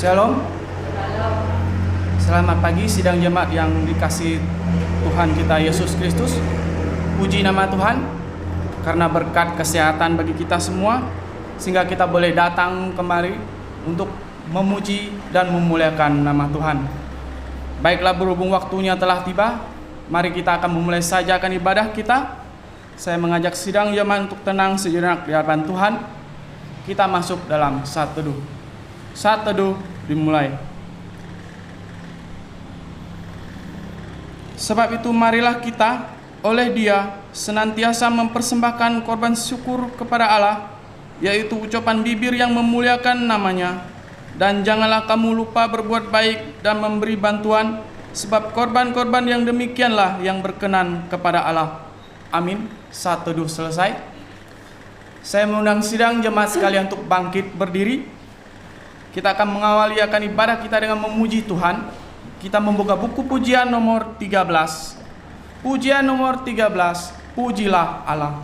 Shalom. Selamat pagi sidang jemaat yang dikasihi Tuhan kita Yesus Kristus. Puji nama Tuhan karena berkat kesehatan bagi kita semua, sehingga kita boleh datang kemari untuk memuji dan memuliakan nama Tuhan. Baiklah, berhubung waktunya telah tiba, mari kita akan memulai sajakan ibadah kita. Saya mengajak sidang jemaat untuk tenang sejenak di hadapan Tuhan. Kita masuk dalam saat teduh. Saat teduh dimulai. Sebab itu marilah kita oleh Dia senantiasa mempersembahkan korban syukur kepada Allah, yaitu ucapan bibir yang memuliakan namanya. Dan janganlah kamu lupa berbuat baik dan memberi bantuan, sebab korban-korban yang demikianlah yang berkenan kepada Allah. Amin. Saat teduh selesai. Saya mengundang sidang jemaat sekalian untuk bangkit berdiri. Kita akan mengawali akan ibadah kita dengan memuji Tuhan. Kita membuka buku pujian nomor 13. Pujian nomor 13, Pujilah Allah.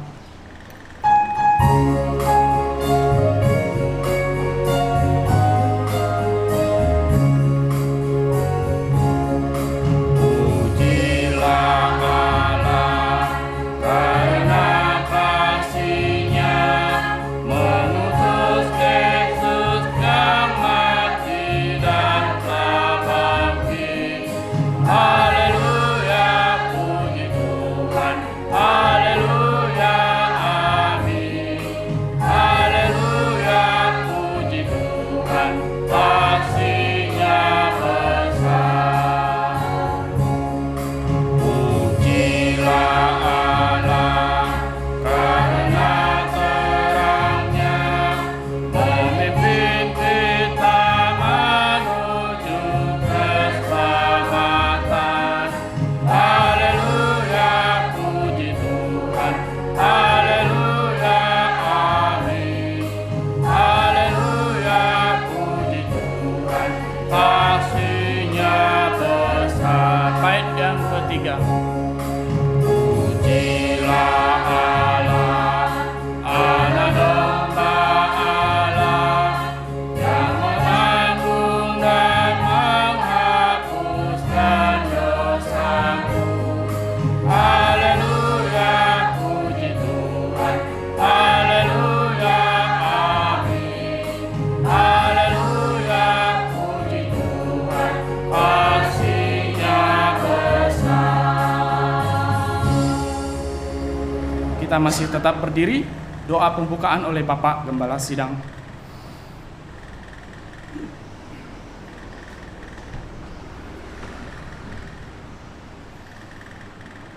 Kita masih tetap berdiri. Doa pembukaan oleh Bapak Gembala Sidang.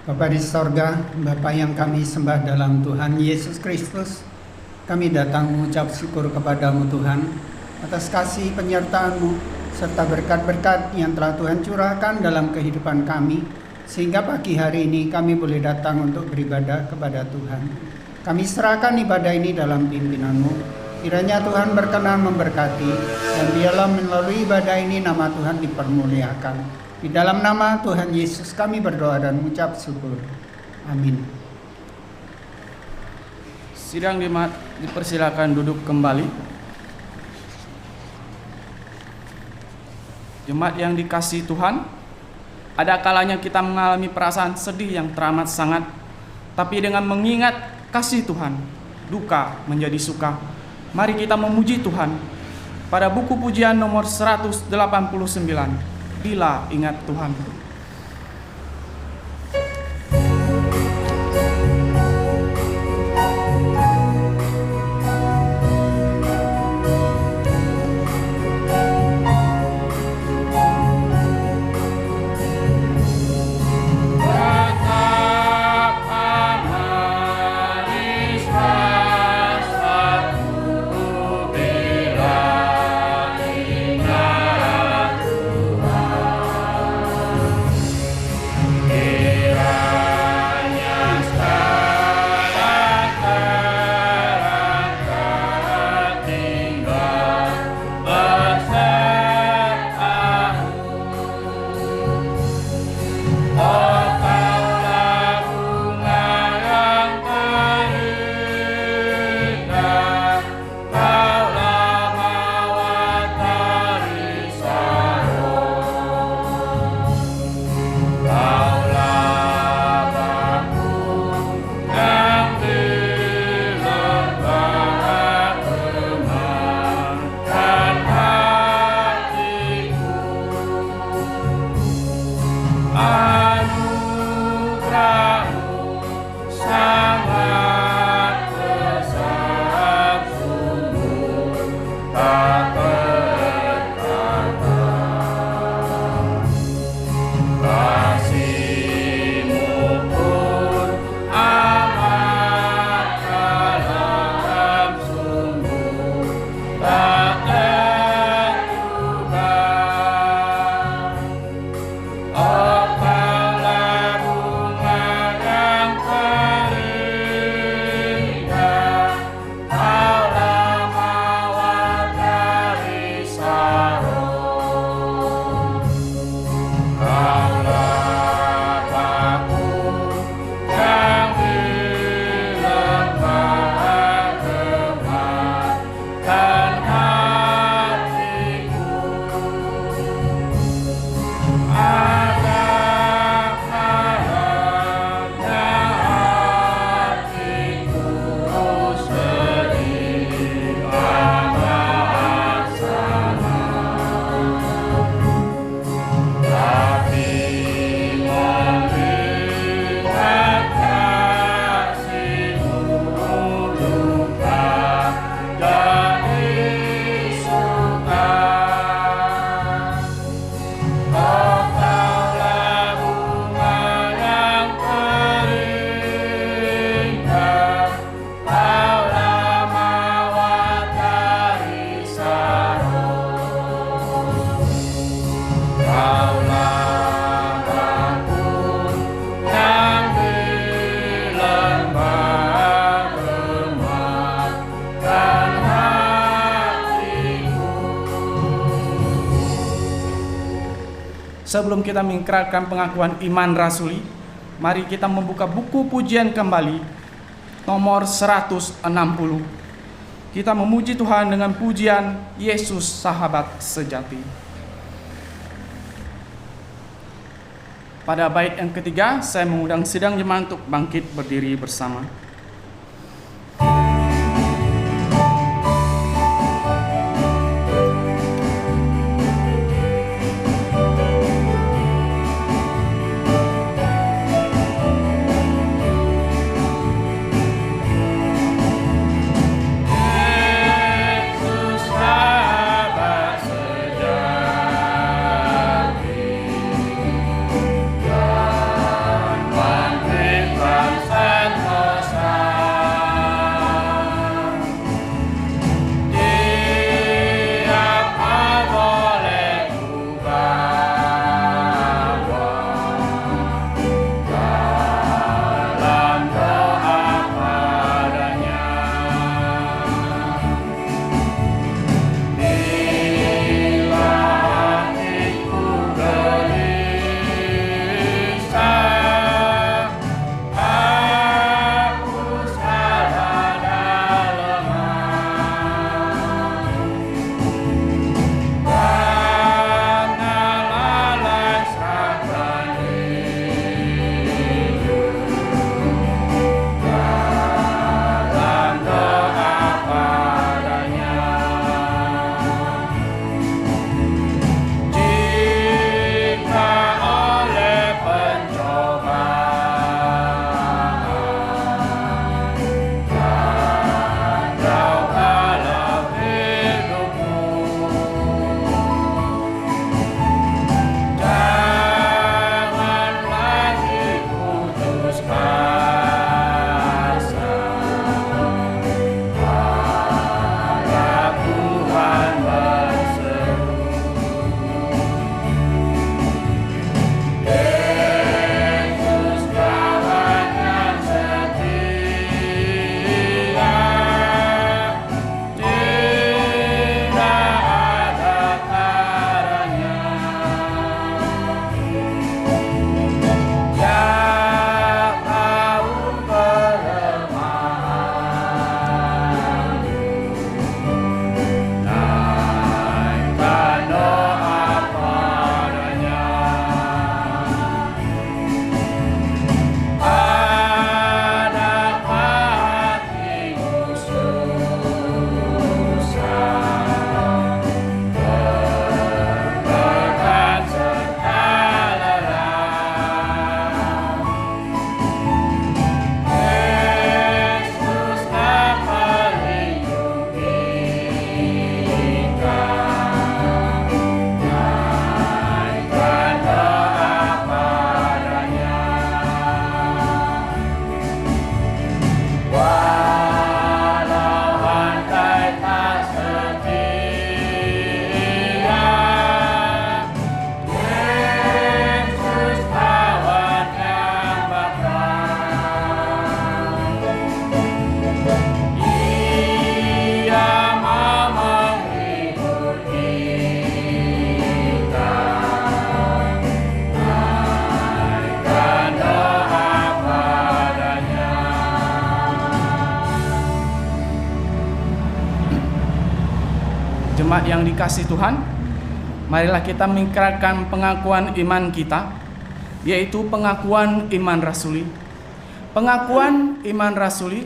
Bapa di sorga, Bapa yang kami sembah dalam Tuhan Yesus Kristus, kami datang mengucap syukur kepadamu Tuhan atas kasih penyertaan-Mu serta berkat-berkat yang telah Tuhan curahkan dalam kehidupan kami, sehingga pagi hari ini kami boleh datang untuk beribadah kepada Tuhan. Kami serahkan ibadah ini dalam pimpinan-Mu. Kiranya Tuhan berkenan memberkati, dan biarlah melalui ibadah ini nama Tuhan dipermuliakan. Di dalam nama Tuhan Yesus kami berdoa dan mengucap syukur. Amin. Sidang jemaat dipersilakan duduk kembali. Jemaat yang dikasihi Tuhan, ada kalanya kita mengalami perasaan sedih yang teramat sangat, tapi dengan mengingat kasih Tuhan, duka menjadi suka. Mari kita memuji Tuhan pada buku pujian nomor 189, Bila Ingat Tuhan. tak terkata. Kasih-Mu pun amat dalam, sungguh tak terduga. Oh, Kaulah bunga yang terindah, Kaulah mawar dari Saron. Kaulah bakul yang di lembah gemarkan hatiku. Ada kalanya hatiku sedih amat tapi mengingat kasih-Mu duka jadi suka. Oh, Kaulah bunga yang terindah, Kaulah mawar dari Saron. Kaulah bakul yang di lembah gemarkan hatiku. Sebelum kita mengikrarkan pengakuan iman rasuli, mari kita membuka buku pujian kembali nomor 160. Kita memuji Tuhan dengan pujian Yesus Sahabat Sejati. Pada bait yang ketiga, saya mengundang sidang jemaat untuk bangkit berdiri bersama. Yesus Sahabat Sejati, dan bangkitkan sentosa Jemaat yang dikasih Tuhan, marilah kita mengikrarkan pengakuan iman kita, yaitu pengakuan iman rasuli. Pengakuan iman rasuli,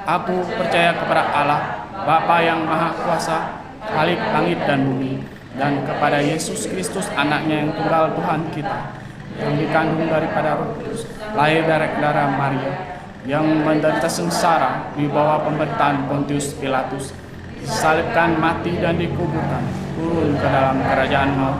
aku percaya kepada Allah, Bapa yang Maha Kuasa, Khalik langit dan bumi, dan kepada Yesus Kristus, anaknya yang tunggal Tuhan kita, yang dikandung daripada Roh Kudus, lahir dari darah Maria, yang menderita sengsara di bawah pemerintahan Pontius Pilatus, disalibkan, mati dan dikuburkan, turun ke dalam kerajaan maut,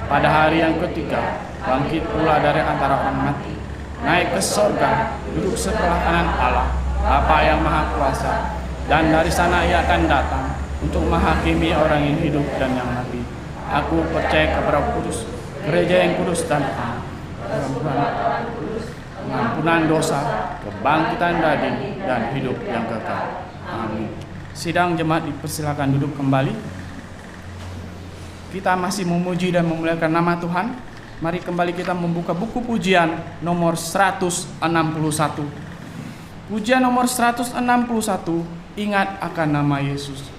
pada hari yang ketiga bangkit pula dari antara orang mati, naik ke sorga, duduk sebelah kanan Allah, Bapa yang Maha Kuasa, dan dari sana ia akan datang untuk menghakimi orang yang hidup dan yang mati. Aku percaya kepada Kudus, gereja yang kudus dan pengampunan dosa, kebangkitan daging, dan hidup yang kekal. Amin. Sidang jemaat dipersilakan duduk kembali. Kita masih memuji dan memuliakan nama Tuhan. Mari kembali kita membuka buku pujian nomor 161. Pujian nomor 161, ingat akan nama Yesus.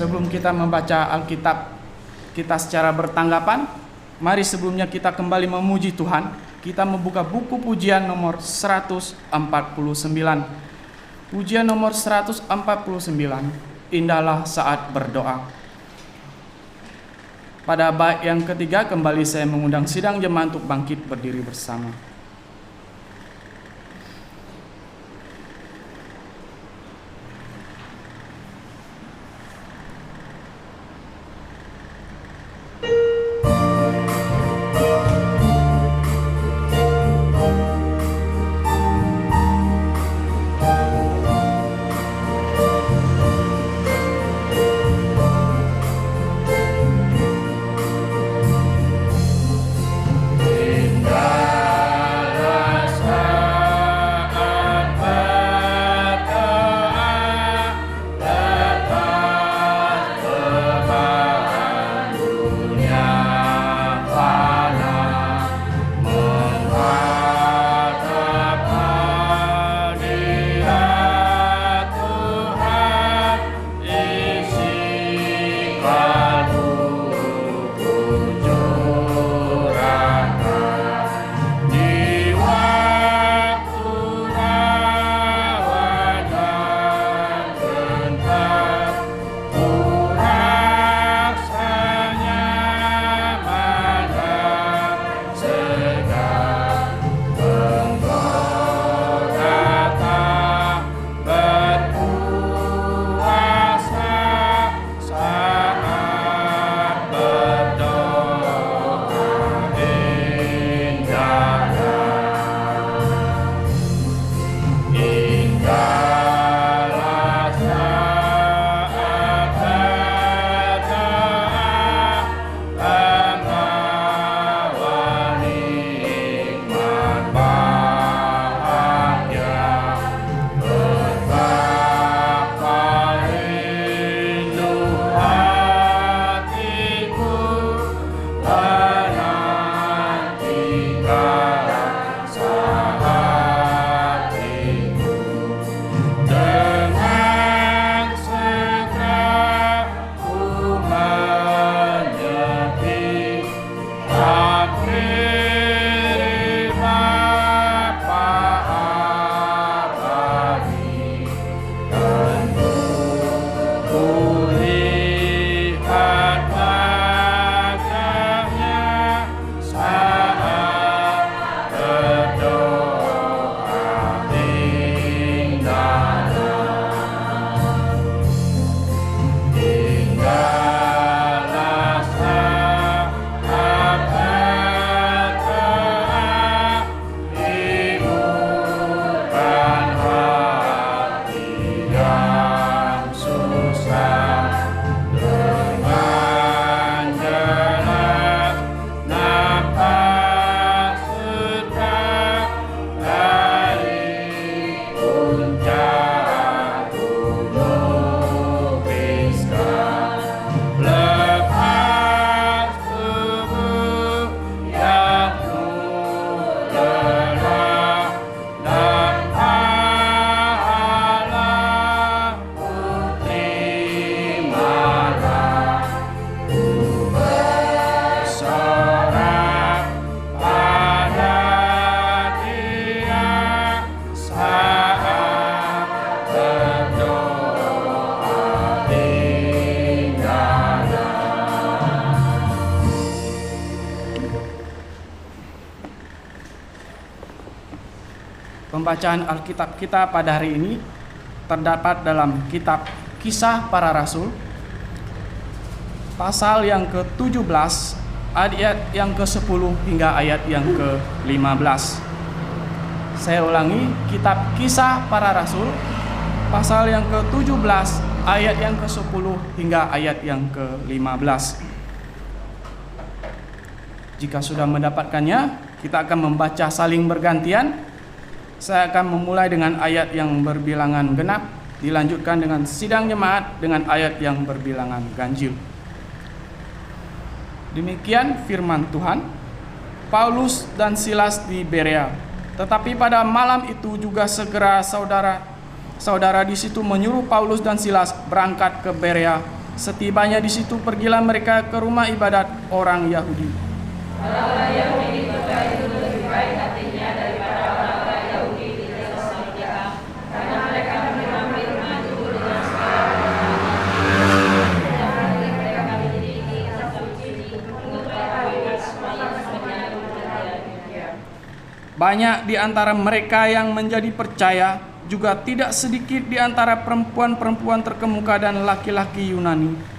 Sebelum kita membaca Alkitab kita secara bertanggapan, mari sebelumnya kita kembali memuji Tuhan. Kita membuka buku pujian nomor 149. Pujian nomor 149, indahlah saat berdoa. Pada bait yang ketiga kembali saya mengundang sidang jemaat untuk bangkit berdiri bersama. Indah Pembacaan Alkitab kita pada hari ini terdapat dalam kitab Kisah Para Rasul, pasal yang ke-17, ayat yang ke-10 hingga ayat yang ke-15. Saya ulangi, kitab Kisah Para Rasul, pasal yang ke-17, ayat yang ke-10 hingga ayat yang ke-15. Jika sudah mendapatkannya, kita akan membaca saling bergantian. Saya akan memulai dengan ayat yang berbilangan genap, dilanjutkan dengan sidang jemaat dengan ayat yang berbilangan ganjil. Demikian firman Tuhan. Paulus dan Silas di Berea. Tetapi pada malam itu juga segera saudara di situ menyuruh Paulus dan Silas berangkat ke Berea. Setibanya di situ pergilah mereka ke rumah ibadat orang Yahudi. Orang-orang Yahudi berkata itu lebih baik hatinya daripada orang-orang Yahudi di Tesalonika, karena mereka menerima firman itu dengan segala hormat. Mereka mendidik kitab suci mengetahui semuanya semuanya. Banyak di antara mereka yang menjadi percaya, juga tidak sedikit di antara perempuan-perempuan terkemuka dan laki-laki Yunani.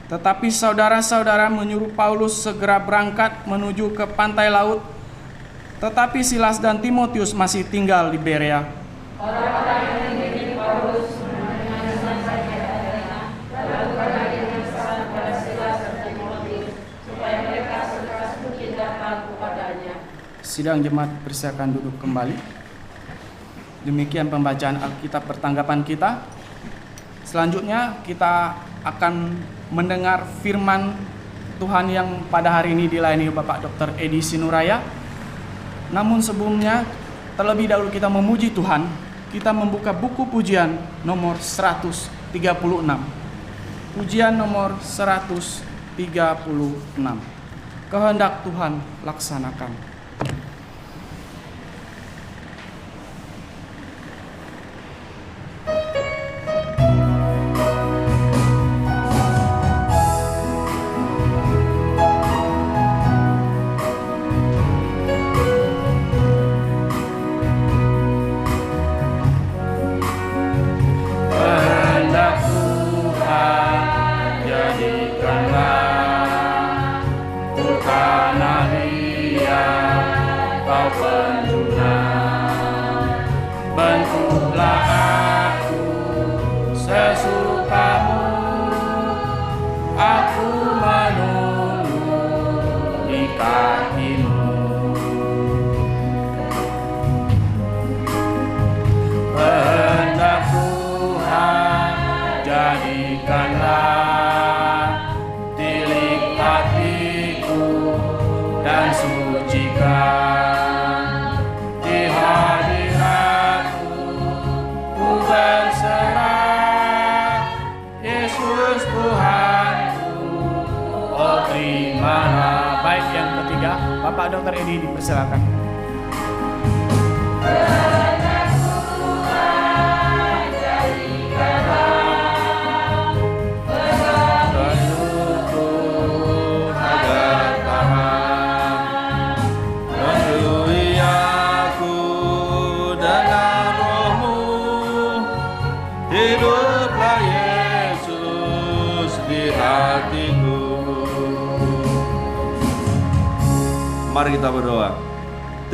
Tetapi saudara-saudara menyuruh Paulus segera berangkat menuju ke pantai laut. Tetapi Silas dan Timotius masih tinggal di Berea. Orang-orang yang mengikuti Paulus mendengar saja lalu berkata pesan pada Silas dan Timotius supaya mereka sekeras mungkin datang kepadanya. Sidang jemaat persilakan duduk kembali. Demikian pembacaan Alkitab pertanggapan kita. Selanjutnya kita akan mendengar firman Tuhan yang pada hari ini dilayani Bapak Dr. Edi Sinuraya. Namun sebelumnya, terlebih dahulu kita memuji Tuhan. Kita membuka buku pujian nomor 136. Pujian nomor 136. Kehendak Tuhan laksanakan. Bapak Dr. Edi dipersilakan. Hiduplah Yesus di hatiku. Mari kita berdoa.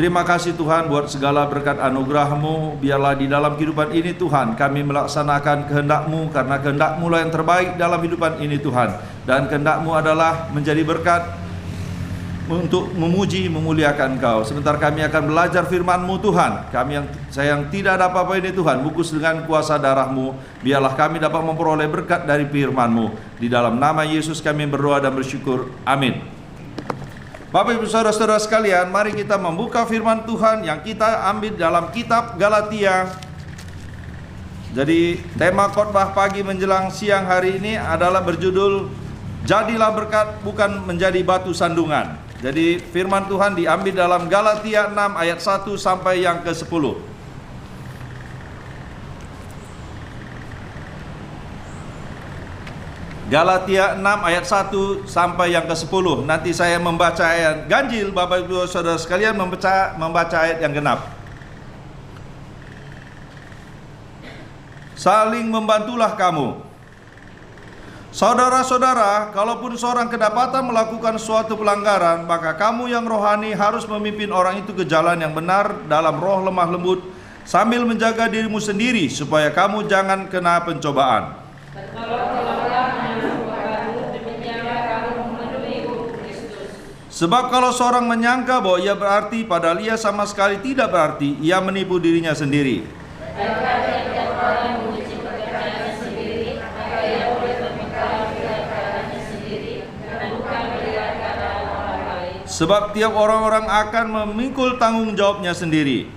Terima kasih Tuhan buat segala berkat anugerah-Mu. Biarlah di dalam kehidupan ini Tuhan kami melaksanakan kehendak-Mu, karena kehendak-Mu lah yang terbaik dalam kehidupan ini Tuhan. Dan kehendak-Mu adalah menjadi berkat untuk memuji, memuliakan Engkau. Sebentar kami akan belajar firman-Mu Tuhan. Kami yang tidak ada apa-apa ini Tuhan, bungkus dengan kuasa darah-Mu. Biarlah kami dapat memperoleh berkat dari firman-Mu. Di dalam nama Yesus kami berdoa dan bersyukur. Amin. Bapak Ibu Saudara-saudara sekalian, mari kita membuka firman Tuhan yang kita ambil dalam kitab Galatia. Jadi tema khotbah pagi menjelang siang hari ini adalah berjudul Jadilah berkat, bukan menjadi batu sandungan. Jadi firman Tuhan diambil dalam Galatia 6 ayat 1 sampai yang ke-10. Galatia 6 ayat 1 sampai yang ke-10. Nanti saya membaca ayat ganjil, Bapak Ibu Saudara sekalian membaca ayat yang genap. Saling membantulah kamu. Saudara-saudara, kalaupun seorang kedapatan melakukan suatu pelanggaran, maka kamu yang rohani harus memimpin orang itu ke jalan yang benar dalam roh lemah lembut, sambil menjaga dirimu sendiri supaya kamu jangan kena pencobaan. Sebab kalau seorang menyangka bahwa ia berarti padahal ia sama sekali tidak berarti, ia menipu dirinya sendiri. Sebab tiap orang-orang akan memikul tanggung jawabnya sendiri.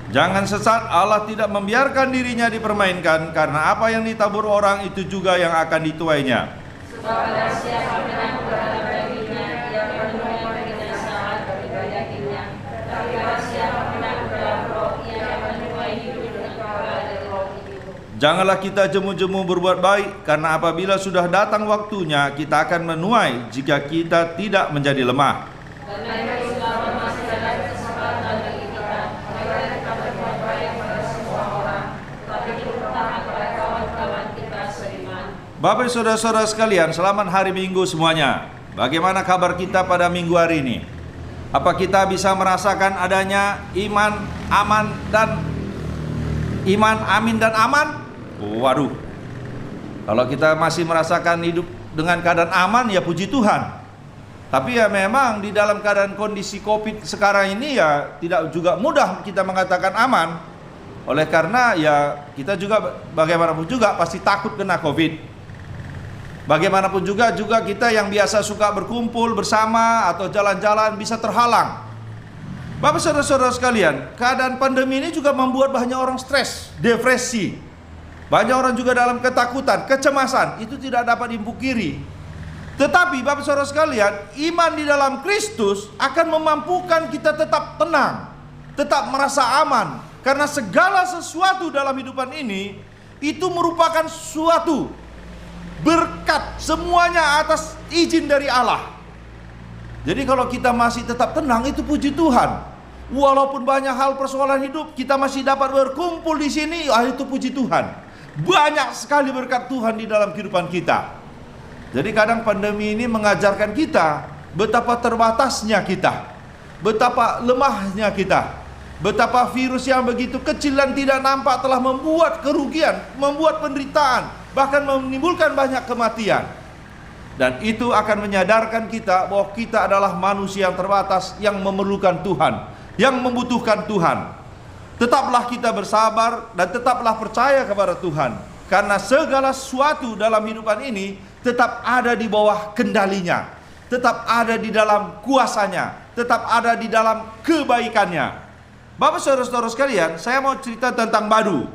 Jangan sesat, Allah tidak membiarkan dirinya dipermainkan, karena apa yang ditabur orang itu juga yang akan dituainya. Janganlah kita jemu-jemu berbuat baik, karena apabila sudah datang waktunya, kita akan menuai jika kita tidak menjadi lemah. Bapak saudara-saudara sekalian, selamat hari Minggu semuanya. Bagaimana kabar kita pada minggu hari ini? Apa kita bisa merasakan adanya iman, aman, dan iman, amin, dan aman? Waduh, kalau kita masih merasakan hidup dengan keadaan aman, ya puji Tuhan. Tapi ya memang di dalam keadaan kondisi COVID sekarang ini ya tidak juga mudah kita mengatakan aman. Oleh karena ya kita juga bagaimanapun juga pasti takut kena COVID. Bagaimanapun juga kita yang biasa suka berkumpul bersama atau jalan-jalan bisa terhalang. Bapak saudara-saudara sekalian, keadaan pandemi ini juga membuat banyak orang stres, depresi. Banyak orang juga dalam ketakutan, kecemasan, itu tidak dapat dipungkiri. Tetapi Bapak saudara sekalian, iman di dalam Kristus akan memampukan kita tetap tenang, tetap merasa aman. Karena segala sesuatu dalam hidupan ini, itu merupakan suatu berkat, semuanya atas izin dari Allah. Jadi kalau kita masih tetap tenang, itu puji Tuhan. Walaupun banyak hal persoalan hidup, kita masih dapat berkumpul di sini, itu puji Tuhan. Banyak sekali berkat Tuhan di dalam kehidupan kita. Jadi kadang pandemi ini mengajarkan kita betapa terbatasnya kita, betapa lemahnya kita, betapa virus yang begitu kecil dan tidak nampak telah membuat kerugian, membuat penderitaan, bahkan menimbulkan banyak kematian. Dan itu akan menyadarkan kita bahwa kita adalah manusia yang terbatas, yang memerlukan Tuhan, yang membutuhkan Tuhan. Tetaplah kita bersabar dan tetaplah percaya kepada Tuhan, karena segala sesuatu dalam hidupan ini tetap ada di bawah kendalinya, tetap ada di dalam kuasanya, tetap ada di dalam kebaikannya. Bapak saudara-saudara sekalian, saya mau cerita tentang Badu.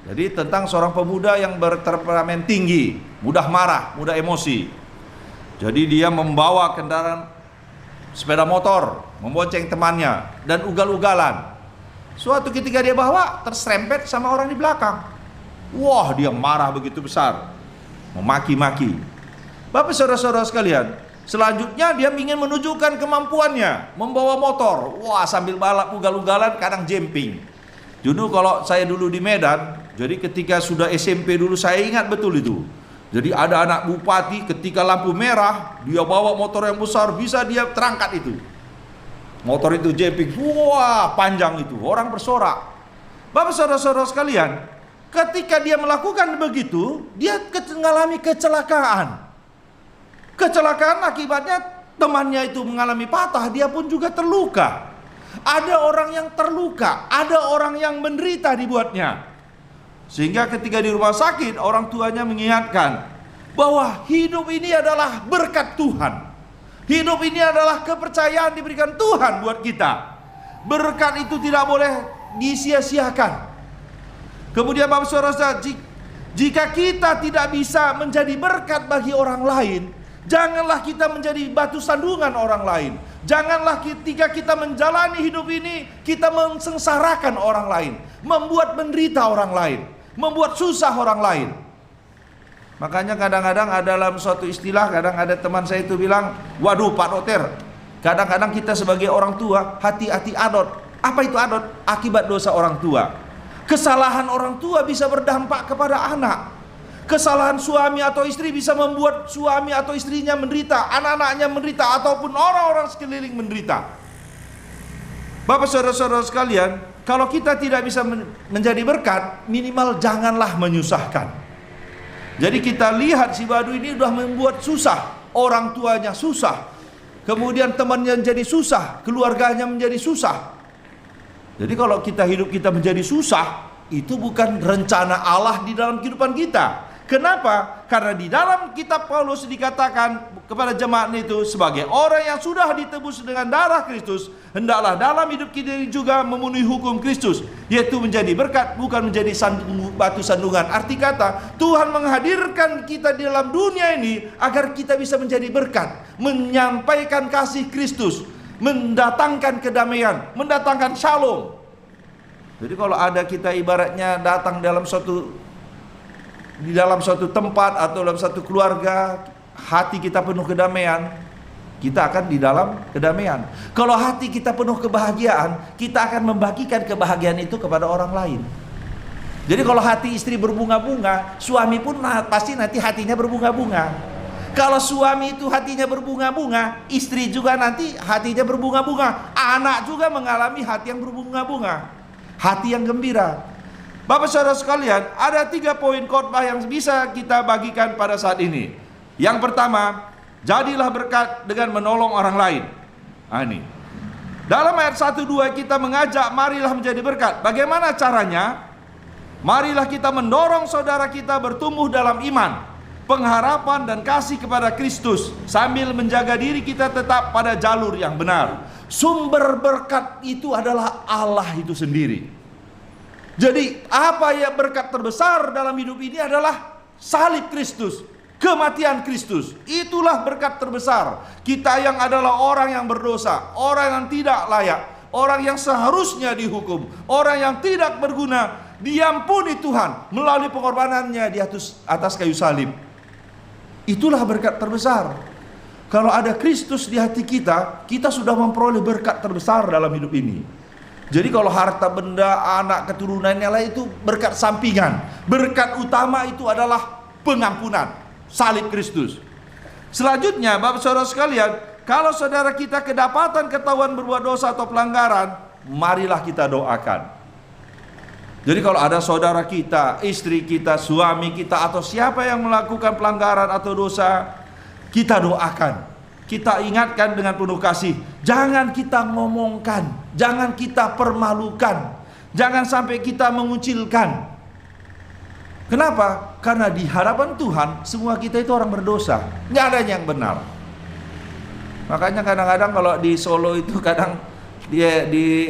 Jadi tentang seorang pemuda yang bertemperamen tinggi, mudah marah, mudah emosi. Jadi dia membawa kendaraan sepeda motor, membonceng temannya, dan ugal-ugalan. Suatu ketika dia bawa, terserempet sama orang di belakang. Wah, dia marah begitu besar, memaki-maki. Bapak saudara-saudara sekalian, selanjutnya dia ingin menunjukkan kemampuannya, membawa motor. Wah, sambil balap ugal-ugalan, kadang jemping. Dulu kalau saya dulu di Medan, jadi ketika sudah SMP dulu, saya ingat betul itu. Jadi ada anak bupati, ketika lampu merah, dia bawa motor yang besar, bisa dia terangkat itu. Motor itu jemping, wah panjang itu, orang bersorak. Bapak saudara-saudara sekalian, ketika dia melakukan begitu, dia mengalami kecelakaan. Kecelakaan akibatnya temannya itu mengalami patah, dia pun juga terluka. Ada orang yang terluka, ada orang yang menderita dibuatnya. Sehingga ketika di rumah sakit, orang tuanya mengingatkan bahwa hidup ini adalah berkat Tuhan. Hidup ini adalah kepercayaan diberikan Tuhan buat kita. Berkat itu tidak boleh disia-siakan. Kemudian Bapak Saudara, jika kita tidak bisa menjadi berkat bagi orang lain, Janganlah kita menjadi batu sandungan orang lain. Janganlah ketika kita menjalani hidup ini, kita mensengsarakan orang lain, membuat menderita orang lain, membuat susah orang lain. Makanya kadang-kadang ada dalam suatu istilah, kadang ada teman saya itu bilang, waduh Pak Dokter, kadang-kadang kita sebagai orang tua, hati-hati adot. Apa itu adot? Akibat dosa orang tua. Kesalahan orang tua bisa berdampak kepada anak. Kesalahan suami atau istri bisa membuat suami atau istrinya menderita, anak-anaknya menderita, ataupun orang-orang sekeliling menderita. Bapak saudara-saudara sekalian, kalau kita tidak bisa menjadi berkat, minimal janganlah menyusahkan. Jadi kita lihat si Badu ini sudah membuat susah, orang tuanya susah, kemudian temannya menjadi susah, keluarganya menjadi susah. Jadi kalau hidup kita menjadi susah, itu bukan rencana Allah di dalam kehidupan kita. Kenapa? Karena di dalam kitab Paulus dikatakan kepada jemaat itu, sebagai orang yang sudah ditebus dengan darah Kristus, hendaklah dalam hidup kita juga memenuhi hukum Kristus, yaitu menjadi berkat, bukan menjadi batu sandungan. Arti kata, Tuhan menghadirkan kita di dalam dunia ini agar kita bisa menjadi berkat, menyampaikan kasih Kristus, mendatangkan kedamaian, mendatangkan shalom. Jadi kalau ada kita ibaratnya datang di dalam suatu tempat atau dalam satu keluarga, hati kita penuh kedamaian, kita akan di dalam kedamaian. Kalau hati kita penuh kebahagiaan, kita akan membagikan kebahagiaan itu kepada orang lain. Jadi kalau hati istri berbunga-bunga, suami pun pasti nanti hatinya berbunga-bunga. Kalau suami itu hatinya berbunga-bunga, istri juga nanti hatinya berbunga-bunga. Anak juga mengalami hati yang berbunga-bunga, hati yang gembira. Bapak saudara sekalian, ada 3 poin khotbah yang bisa kita bagikan pada saat ini. Yang pertama, jadilah berkat dengan menolong orang lain. Ini dalam ayat 1-2 kita mengajak, marilah menjadi berkat. Bagaimana caranya? Marilah kita mendorong saudara kita bertumbuh dalam iman, pengharapan dan kasih kepada Kristus, sambil menjaga diri kita tetap pada jalur yang benar. Sumber berkat itu adalah Allah itu sendiri. Jadi apa ya berkat terbesar dalam hidup ini adalah salib Kristus, kematian Kristus. Itulah berkat terbesar. Kita yang adalah orang yang berdosa, orang yang tidak layak, orang yang seharusnya dihukum, orang yang tidak berguna, diampuni Tuhan melalui pengorbanannya di atas kayu salib. Itulah berkat terbesar. Kalau ada Kristus di hati kita, kita sudah memperoleh berkat terbesar dalam hidup ini. Jadi kalau harta benda, anak, keturunannya lah itu berkat sampingan. Berkat utama itu adalah pengampunan, salib Kristus. Selanjutnya, Bapak saudara sekalian, kalau saudara kita kedapatan ketahuan berbuat dosa atau pelanggaran, marilah kita doakan. Jadi kalau ada saudara kita, istri kita, suami kita, atau siapa yang melakukan pelanggaran atau dosa, kita doakan. Kita ingatkan dengan penuh kasih. Jangan kita ngomongkan, jangan kita permalukan, jangan sampai kita mengucilkan. Kenapa? Karena di hadapan Tuhan semua kita itu orang berdosa, nggak ada yang benar. Makanya kadang-kadang kalau di Solo itu kadang dia di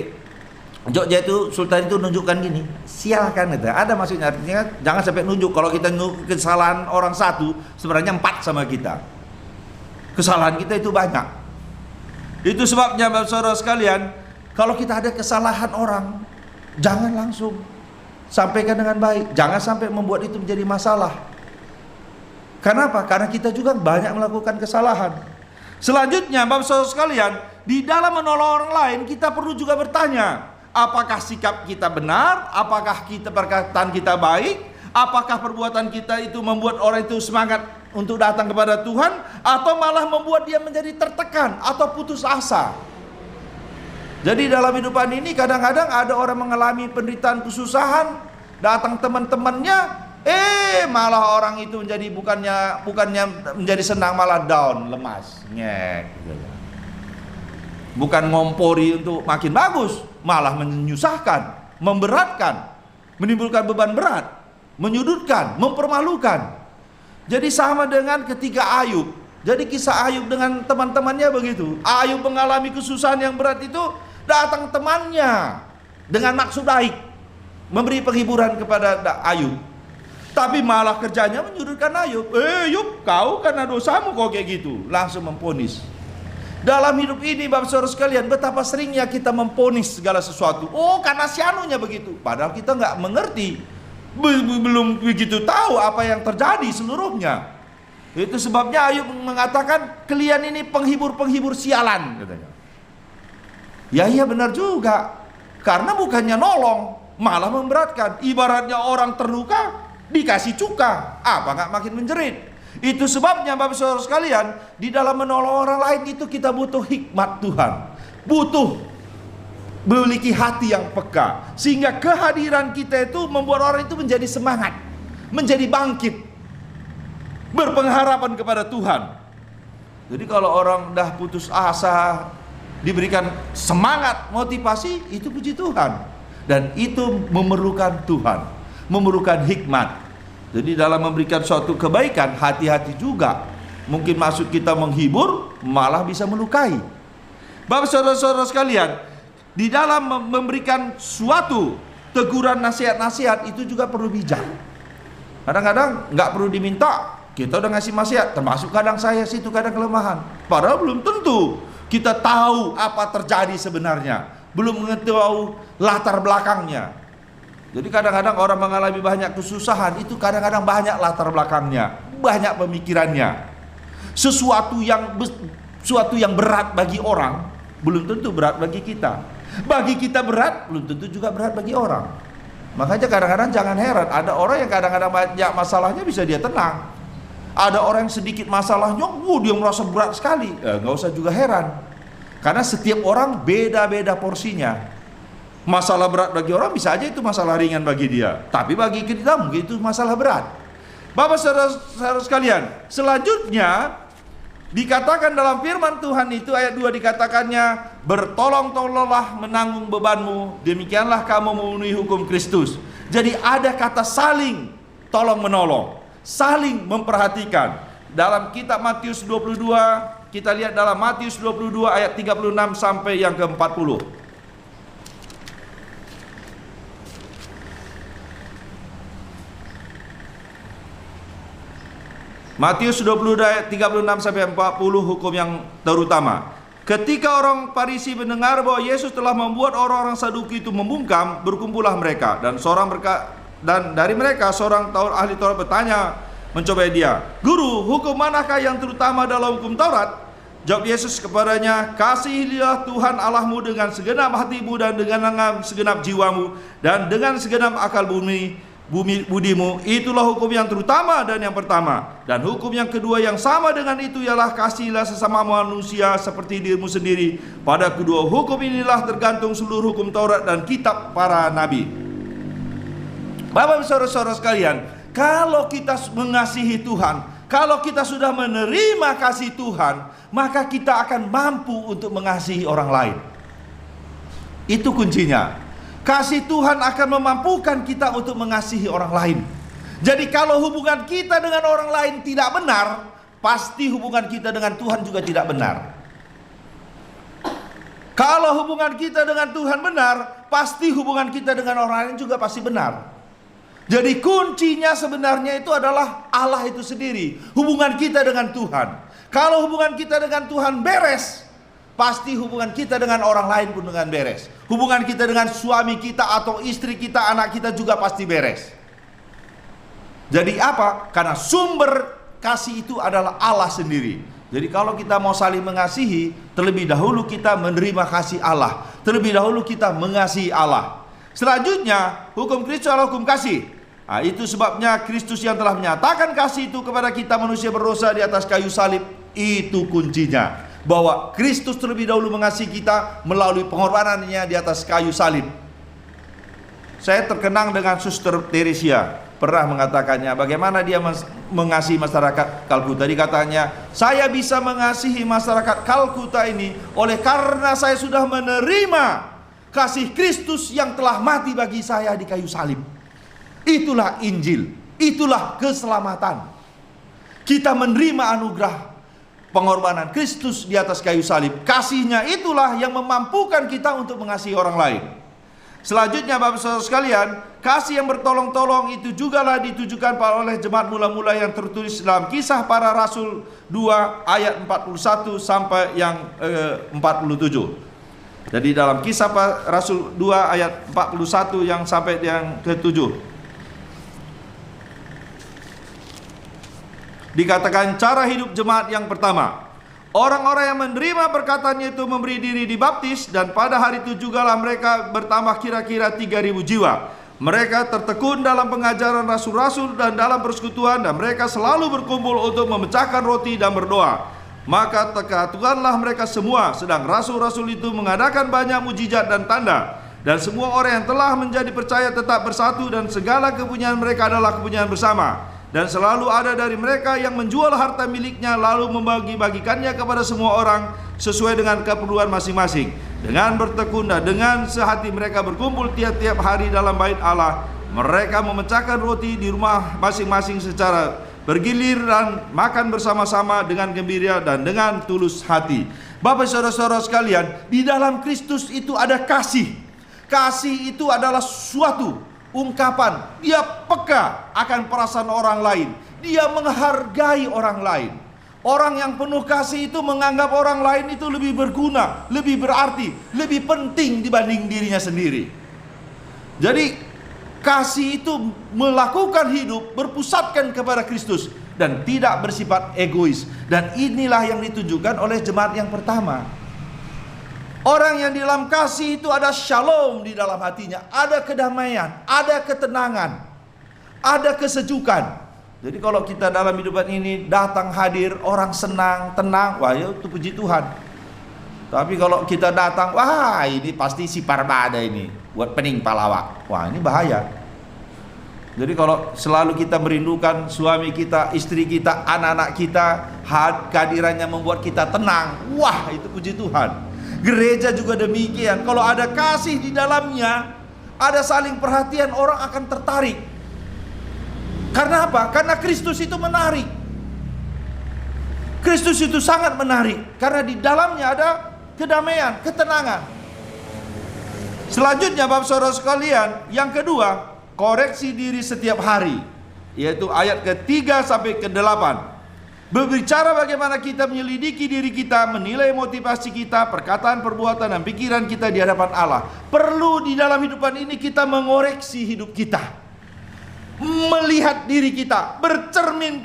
Jogja itu Sultan itu nunjukkan gini, silakan gitu. Ada maksudnya, artinya jangan sampai nunjuk. Kalau kita nunjuk kesalahan orang satu, sebenarnya 4 sama kita. Kesalahan kita itu banyak. Itu sebabnya Bapak saudara sekalian, kalau kita ada kesalahan orang, jangan langsung sampaikan dengan baik. Jangan sampai membuat itu menjadi masalah. Kenapa? Karena kita juga banyak melakukan kesalahan. Selanjutnya Bapak saudara sekalian, di dalam menolong orang lain kita perlu juga bertanya, apakah sikap kita benar? Apakah perkataan kita baik? Apakah perbuatan kita itu membuat orang itu semangat untuk datang kepada Tuhan, atau malah membuat dia menjadi tertekan atau putus asa? Jadi dalam hidupan ini kadang-kadang ada orang mengalami penderitaan, kesusahan, datang teman-temannya, malah orang itu menjadi bukannya menjadi senang, malah down, lemas, ngek. Bukan ngompori untuk makin bagus, malah menyusahkan, memberatkan, menimbulkan beban berat, menyudutkan, mempermalukan. Jadi sama dengan ketika Ayub. Jadi kisah Ayub dengan teman-temannya begitu. Ayub mengalami kesusahan yang berat itu, datang temannya dengan maksud baik, memberi penghiburan kepada Ayub. Tapi malah kerjanya menyudutkan Ayub. Ayub, kau karena dosamu kau kayak gitu. Langsung memponis. Dalam hidup ini Bapak Saudara sekalian, betapa seringnya kita memponis segala sesuatu. Oh, karena si anunya begitu. Padahal kita nggak mengerti, belum begitu tahu apa yang terjadi seluruhnya. Itu sebabnya Ayub mengatakan, kalian ini penghibur-penghibur sialan, katanya. Ya iya benar juga. Karena bukannya nolong, malah memberatkan. Ibaratnya orang terluka dikasih cuka, apa nggak makin menjerit. Itu sebabnya Bapak Saudara sekalian, di dalam menolong orang lain itu kita butuh hikmat Tuhan, butuh memiliki hati yang peka, sehingga kehadiran kita itu membuat orang itu menjadi semangat, menjadi bangkit, berpengharapan kepada Tuhan. Jadi kalau orang dah putus asa, diberikan semangat, motivasi, itu puji Tuhan. Dan itu memerlukan Tuhan, memerlukan hikmat. Jadi dalam memberikan suatu kebaikan, hati-hati juga. Mungkin maksud kita menghibur, malah bisa melukai. Bapak saudara-saudara sekalian, di dalam memberikan suatu teguran, nasihat-nasihat, itu juga perlu bijak. Kadang-kadang nggak perlu diminta, kita udah ngasih nasihat. Termasuk kadang saya situ, kadang kelemahan. Padahal belum tentu kita tahu apa terjadi sebenarnya, belum mengetahui latar belakangnya. Jadi kadang-kadang orang mengalami banyak kesusahan, itu kadang-kadang banyak latar belakangnya, banyak pemikirannya. Sesuatu yang berat bagi orang, belum tentu berat bagi kita. Bagi kita berat, belum tentu juga berat bagi orang. Makanya kadang-kadang jangan heran, ada orang yang kadang-kadang banyak masalahnya bisa dia tenang. Ada orang yang sedikit masalahnya, dia merasa berat sekali. Nggak usah juga heran. Karena setiap orang beda-beda porsinya. Masalah berat bagi orang bisa aja itu masalah ringan bagi dia, tapi bagi kita mungkin itu masalah berat. Bapak saudara sekalian, selanjutnya dikatakan dalam firman Tuhan itu ayat 2 dikatakannya, bertolong-tolonglah menanggung bebanmu, demikianlah kamu memenuhi hukum Kristus. Jadi ada kata saling tolong menolong, saling memperhatikan. Dalam kitab Matius 22, kita lihat dalam Matius 22 ayat 36 sampai yang ke-40. Matius 22 ayat 36 sampai 40, hukum yang terutama. Ketika orang Farisi mendengar bahwa Yesus telah membuat orang-orang Saduki itu membungkam, berkumpullah mereka, dan dari mereka seorang ahli Taurat bertanya, mencobai dia, "Guru, hukum manakah yang terutama dalam hukum Taurat?" Jawab Yesus kepadanya, "Kasihilah Tuhan Allahmu dengan segenap hatimu dan dengan segenap jiwamu dan dengan segenap akal budimu. Itulah hukum yang terutama dan yang pertama. Dan hukum yang kedua yang sama dengan itu ialah kasihilah sesama manusia seperti dirimu sendiri. Pada kedua hukum inilah tergantung seluruh hukum Taurat dan kitab para nabi." Bapak saudara-saudara sekalian, kalau kita mengasihi Tuhan, kalau kita sudah menerima kasih Tuhan, maka kita akan mampu untuk mengasihi orang lain. Itu kuncinya. Kasih Tuhan akan memampukan kita untuk mengasihi orang lain. Jadi kalau hubungan kita dengan orang lain tidak benar, pasti hubungan kita dengan Tuhan juga tidak benar. Kalau hubungan kita dengan Tuhan benar, pasti hubungan kita dengan orang lain juga pasti benar. Jadi kuncinya sebenarnya itu adalah Allah itu sendiri, hubungan kita dengan Tuhan. Kalau hubungan kita dengan Tuhan beres, pasti hubungan kita dengan orang lain pun dengan beres. Hubungan kita dengan suami kita atau istri kita, anak kita juga pasti beres. Jadi apa? Karena sumber kasih itu adalah Allah sendiri. Jadi kalau kita mau saling mengasihi, terlebih dahulu kita menerima kasih Allah. Terlebih dahulu kita mengasihi Allah. Selanjutnya, hukum Kristus adalah hukum kasih. Nah, itu sebabnya Kristus yang telah menyatakan kasih itu kepada kita manusia berdosa di atas kayu salib. Itu kuncinya. Bahwa Kristus terlebih dahulu mengasihi kita melalui pengorbanannya di atas kayu salib. Saya terkenang dengan Suster Teresia, pernah mengatakannya bagaimana dia mengasihi masyarakat Kalkuta. Dikatanya, saya bisa mengasihi masyarakat Kalkuta ini oleh karena saya sudah menerima kasih Kristus yang telah mati bagi saya di kayu salib. Itulah Injil, itulah keselamatan. Kita menerima anugerah pengorbanan Kristus di atas kayu salib. Kasihnya itulah yang memampukan kita untuk mengasihi orang lain. Selanjutnya Bapak Saudara sekalian, kasih yang bertolong-tolong itu jugalah ditujukan oleh jemaat mula-mula yang tertulis dalam Kisah Para Rasul 2 ayat 41 sampai yang 47. Jadi dalam Kisah Para Rasul 2 ayat 41 yang sampai yang ke-7. Dikatakan cara hidup jemaat yang pertama. Orang-orang yang menerima perkataannya itu memberi diri dibaptis, dan pada hari itu jugalah mereka bertambah kira-kira 3.000 jiwa. Mereka tertekun dalam pengajaran rasul-rasul dan dalam persekutuan, dan mereka selalu berkumpul untuk memecahkan roti dan berdoa. Maka terkatukanlah mereka semua, sedang rasul-rasul itu mengadakan banyak mujizat dan tanda. Dan semua orang yang telah menjadi percaya tetap bersatu, dan segala kepunyaan mereka adalah kepunyaan bersama. Dan selalu ada dari mereka yang menjual harta miliknya lalu membagi-bagikannya kepada semua orang sesuai dengan keperluan masing-masing. Dengan bertekun dan dengan sehati mereka berkumpul tiap-tiap hari dalam bait Allah. Mereka memecahkan roti di rumah masing-masing secara bergilir dan makan bersama-sama dengan gembira dan dengan tulus hati. Bapak saudara-saudara sekalian, di dalam Kristus itu ada kasih. Kasih itu adalah suatu ungkapan, dia peka akan perasaan orang lain, dia menghargai orang lain. Orang yang penuh kasih itu menganggap orang lain itu lebih berguna, lebih berarti, lebih penting dibanding dirinya sendiri. Jadi kasih itu melakukan hidup berpusatkan kepada Kristus dan tidak bersifat egois. Dan inilah yang ditunjukkan oleh jemaat yang pertama. Orang yang di dalam kasih itu ada shalom di dalam hatinya, ada kedamaian, ada ketenangan, ada kesejukan. Jadi kalau kita dalam hidupan ini datang hadir, orang senang, tenang, wah itu puji Tuhan. Tapi kalau kita datang, wah ini pasti si Parmada ini, buat pening palawak, wah ini bahaya. Jadi kalau selalu kita merindukan suami kita, istri kita, anak-anak kita, kehadirannya membuat kita tenang, wah itu puji Tuhan. Gereja juga demikian. Kalau ada kasih di dalamnya, ada saling perhatian, orang akan tertarik. Karena apa? Karena Kristus itu menarik. Kristus itu sangat menarik. Karena di dalamnya ada kedamaian, ketenangan. Selanjutnya Bapak Saudara sekalian, yang kedua, koreksi diri setiap hari. Yaitu ayat ke-3 sampai ke-8. Berbicara bagaimana kita menyelidiki diri kita, menilai motivasi kita, perkataan, perbuatan, dan pikiran kita di hadapan Allah. Perlu di dalam hidupan ini kita mengoreksi hidup kita, melihat diri kita, bercermin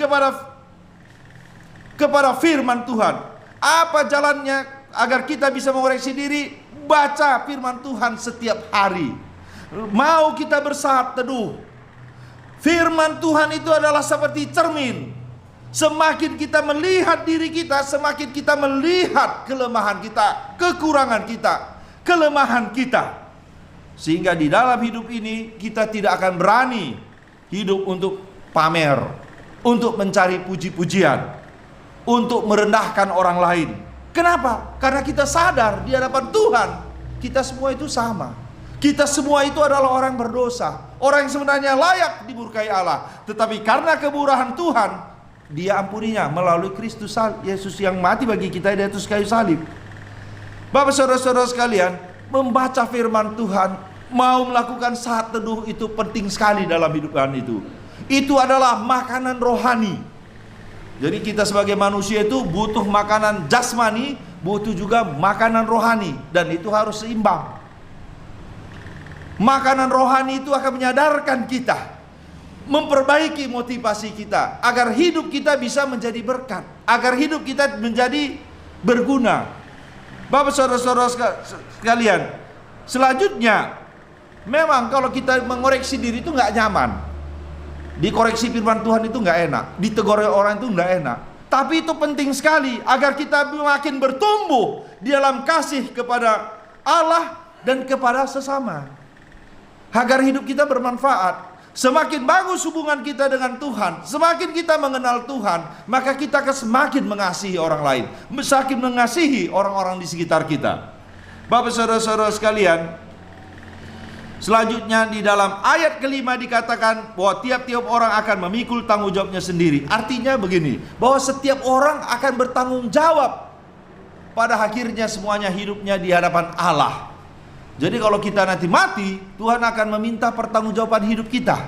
kepada firman Tuhan. Apa jalannya agar kita bisa mengoreksi diri? Baca firman Tuhan setiap hari. Mau kita bersaat teduh. Firman Tuhan itu adalah seperti cermin. Semakin kita melihat diri kita, semakin kita melihat kelemahan kita, kekurangan kita, kelemahan kita. Sehingga di dalam hidup ini kita tidak akan berani hidup untuk pamer, untuk mencari puji-pujian, untuk merendahkan orang lain. Kenapa? Karena kita sadar di hadapan Tuhan, kita semua itu sama. Kita semua itu adalah orang berdosa, orang yang sebenarnya layak dimurkai Allah. Tetapi karena kemurahan Tuhan, Dia ampuninya melalui Kristus Yesus yang mati bagi kita di atas kayu salib. Bapak saudara-saudara sekalian, membaca firman Tuhan, mau melakukan saat teduh itu penting sekali dalam hidupan itu. Itu adalah makanan rohani. Jadi kita sebagai manusia itu butuh makanan jasmani, butuh juga makanan rohani, dan itu harus seimbang. Makanan rohani itu akan menyadarkan kita, memperbaiki motivasi kita, agar hidup kita bisa menjadi berkat, agar hidup kita menjadi berguna. Bapak saudara-saudara sekalian, selanjutnya, memang kalau kita mengoreksi diri itu nggak nyaman. Dikoreksi firman Tuhan itu nggak enak, ditegur orang itu nggak enak. Tapi itu penting sekali agar kita makin bertumbuh di dalam kasih kepada Allah dan kepada sesama, agar hidup kita bermanfaat. Semakin bagus hubungan kita dengan Tuhan, semakin kita mengenal Tuhan, maka kita akan semakin mengasihi orang lain, semakin mengasihi orang-orang di sekitar kita. Bapak saudara-saudara sekalian, selanjutnya di dalam ayat kelima dikatakan bahwa tiap-tiap orang akan memikul tanggung jawabnya sendiri. Artinya begini, bahwa setiap orang akan bertanggung jawab pada akhirnya semuanya hidupnya di hadapan Allah. Jadi kalau kita nanti mati, Tuhan akan meminta pertanggungjawaban hidup kita.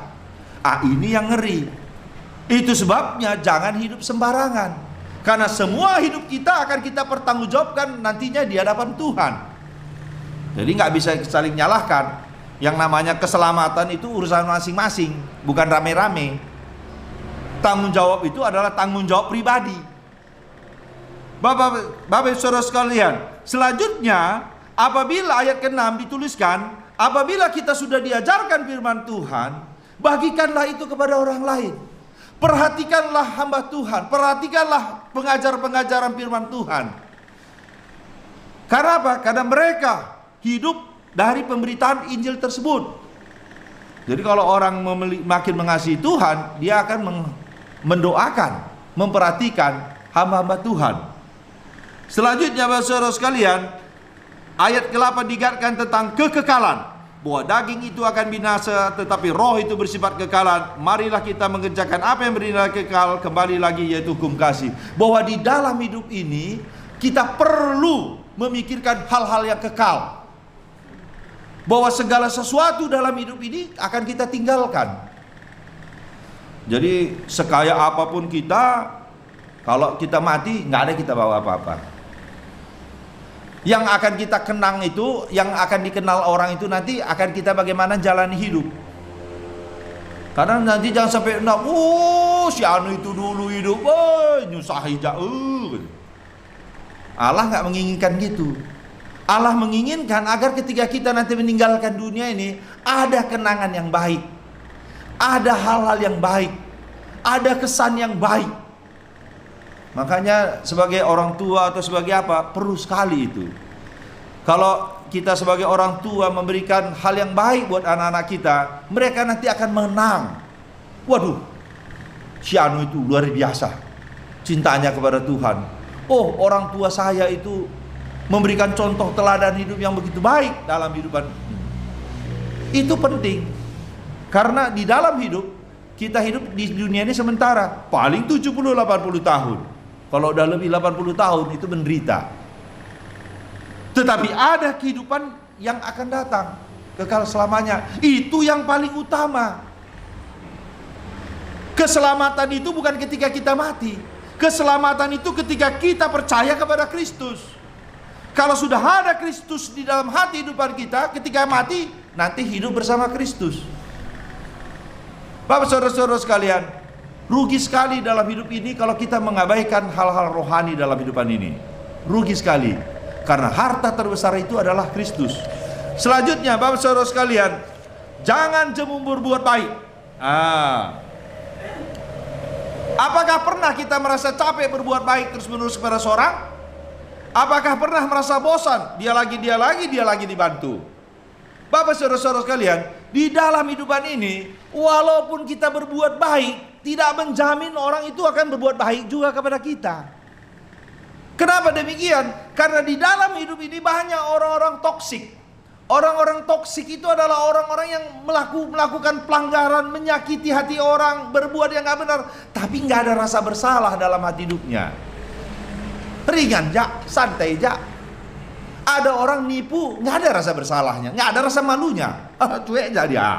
Ini yang ngeri. Itu sebabnya jangan hidup sembarangan. Karena semua hidup kita akan kita pertanggungjawabkan nantinya di hadapan Tuhan. Jadi nggak bisa saling nyalahkan. Yang namanya keselamatan itu urusan masing-masing, bukan rame-rame. Tanggung jawab itu adalah tanggung jawab pribadi. Bapak saudara sekalian, selanjutnya apabila ayat ke-6 dituliskan, apabila kita sudah diajarkan firman Tuhan, bagikanlah itu kepada orang lain. Perhatikanlah hamba Tuhan, perhatikanlah pengajar-pengajaran firman Tuhan. Karena apa? Karena mereka hidup dari pemberitaan Injil tersebut. Jadi kalau orang makin mengasihi Tuhan, dia akan mendoakan, memperhatikan hamba-hamba Tuhan. Selanjutnya saudara sekalian, ayat ke-8 diingatkan tentang kekekalan, bahwa daging itu akan binasa, tetapi roh itu bersifat kekalan. Marilah kita mengerjakan apa yang bernilai kekal, kembali lagi yaitu hukum kasih. Bahwa di dalam hidup ini kita perlu memikirkan hal-hal yang kekal. Bahwa segala sesuatu dalam hidup ini akan kita tinggalkan. Jadi sekaya apapun kita, kalau kita mati nggak ada kita bawa apa-apa. Yang akan kita kenang itu, yang akan dikenal orang itu nanti akan kita bagaimana jalani hidup. Karena nanti jangan sampai si anu itu dulu hidup, nyusahi jauh. Allah nggak menginginkan gitu. Allah menginginkan agar ketika kita nanti meninggalkan dunia ini, ada kenangan yang baik, ada hal-hal yang baik, ada kesan yang baik. Makanya sebagai orang tua atau sebagai apa, perlu sekali itu. Kalau kita sebagai orang tua memberikan hal yang baik buat anak-anak kita, mereka nanti akan menang. Waduh, si anu itu luar biasa cintanya kepada Tuhan. Oh, orang tua saya itu memberikan contoh teladan hidup yang begitu baik dalam kehidupan. Itu penting. Karena di dalam hidup, kita hidup di dunia ini sementara, paling 70-80 tahun. Kalau udah lebih 80 tahun itu menderita. Tetapi ada kehidupan yang akan datang, kekal selamanya. Itu yang paling utama. Keselamatan itu bukan ketika kita mati. Keselamatan itu ketika kita percaya kepada Kristus. Kalau sudah ada Kristus di dalam hati hidupan kita, ketika mati, nanti hidup bersama Kristus. Bapak saudara-saudara sekalian, rugi sekali dalam hidup ini kalau kita mengabaikan hal-hal rohani dalam hidupan ini. Rugi sekali. Karena harta terbesar itu adalah Kristus. Selanjutnya, Bapak saudara sekalian, jangan jemu berbuat baik. Apakah pernah kita merasa capek berbuat baik terus-menerus kepada seorang? Apakah pernah merasa bosan? Dia lagi dibantu. Bapak saudara-saudara sekalian, di dalam hidupan ini, walaupun kita berbuat baik, tidak menjamin orang itu akan berbuat baik juga kepada kita. Kenapa demikian? Karena di dalam hidup ini banyak orang-orang toksik. Orang-orang toksik itu adalah orang-orang yang melakukan pelanggaran, menyakiti hati orang, berbuat yang gak benar, tapi gak ada rasa bersalah dalam hati hidupnya. Ringan santai Ada orang nipu, nggak ada rasa bersalahnya, nggak ada rasa malunya, cuek aja dia,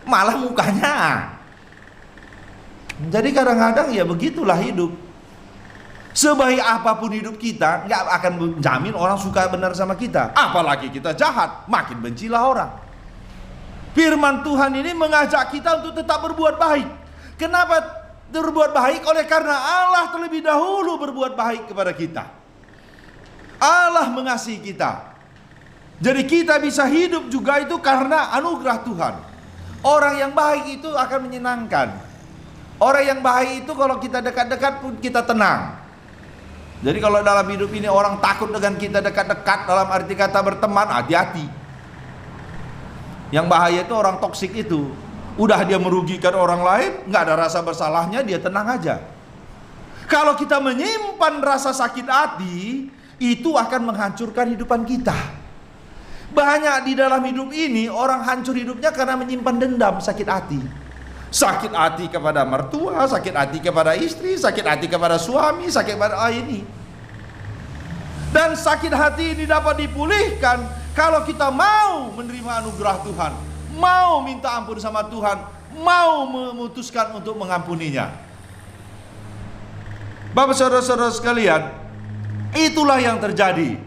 malah mukanya. Jadi kadang-kadang ya begitulah hidup. Sebaik apapun hidup kita, nggak akan menjamin orang suka benar sama kita. Apalagi kita jahat, makin bencilah orang. Firman Tuhan ini mengajak kita untuk tetap berbuat baik. Kenapa berbuat baik? Oleh karena Allah terlebih dahulu berbuat baik kepada kita. Allah mengasihi kita. Jadi kita bisa hidup juga itu karena anugerah Tuhan. Orang yang baik itu akan menyenangkan. Orang yang baik itu kalau kita dekat-dekat pun kita tenang. Jadi kalau dalam hidup ini orang takut dengan kita dekat-dekat, dalam arti kata berteman, hati-hati. Yang bahaya itu orang toksik itu. Udah dia merugikan orang lain, nggak ada rasa bersalahnya, dia tenang aja. Kalau kita menyimpan rasa sakit hati, itu akan menghancurkan hidupan kita. Banyak di dalam hidup ini orang hancur hidupnya karena menyimpan dendam, sakit hati. Sakit hati kepada mertua, sakit hati kepada istri, sakit hati kepada suami, sakit kepada ini. Dan sakit hati ini dapat dipulihkan kalau kita mau menerima anugerah Tuhan, mau minta ampun sama Tuhan, mau memutuskan untuk mengampuninya. Bapak saudara-saudara sekalian, itulah yang terjadi.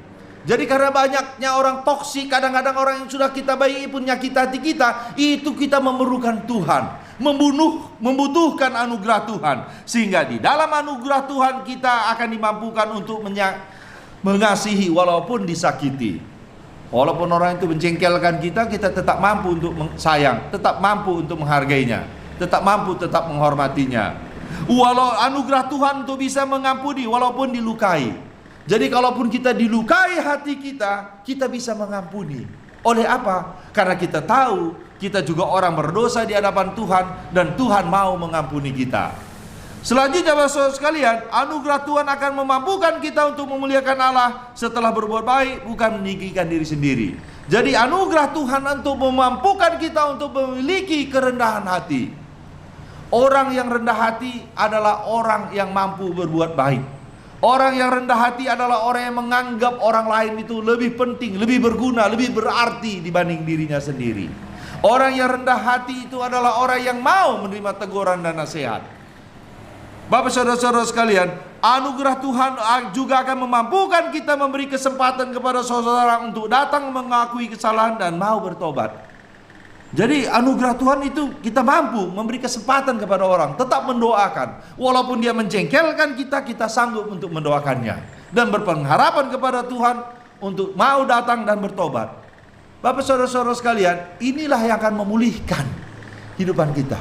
Jadi karena banyaknya orang toksik, kadang-kadang orang yang sudah kita baiki pun nyakiti hati kita, itu kita memerlukan Tuhan, membutuhkan anugerah Tuhan. Sehingga di dalam anugerah Tuhan kita akan dimampukan untuk mengasihi walaupun disakiti. Walaupun orang itu menjengkelkan kita, kita tetap mampu untuk sayang, tetap mampu untuk menghargainya, tetap mampu tetap menghormatinya. Walau anugerah Tuhan untuk bisa mengampuni walaupun dilukai. Jadi kalaupun kita dilukai hati kita, kita bisa mengampuni. Oleh apa? Karena kita tahu kita juga orang berdosa di hadapan Tuhan, dan Tuhan mau mengampuni kita. Selanjutnya saudara sekalian, anugerah Tuhan akan memampukan kita untuk memuliakan Allah setelah berbuat baik, bukan meninggikan diri sendiri. Jadi anugerah Tuhan untuk memampukan kita untuk memiliki kerendahan hati. Orang yang rendah hati adalah orang yang mampu berbuat baik. Orang yang rendah hati adalah orang yang menganggap orang lain itu lebih penting, lebih berguna, lebih berarti dibanding dirinya sendiri. Orang yang rendah hati itu adalah orang yang mau menerima teguran dan nasihat. Bapak saudara-saudara sekalian, anugerah Tuhan juga akan memampukan kita memberi kesempatan kepada saudara untuk datang mengakui kesalahan dan mau bertobat. Jadi anugerah Tuhan itu kita mampu memberi kesempatan kepada orang, tetap mendoakan. Walaupun dia menjengkelkan kita, kita sanggup untuk mendoakannya. Dan berpengharapan kepada Tuhan untuk mau datang dan bertobat. Bapak saudara-saudara sekalian, inilah yang akan memulihkan hidupan kita.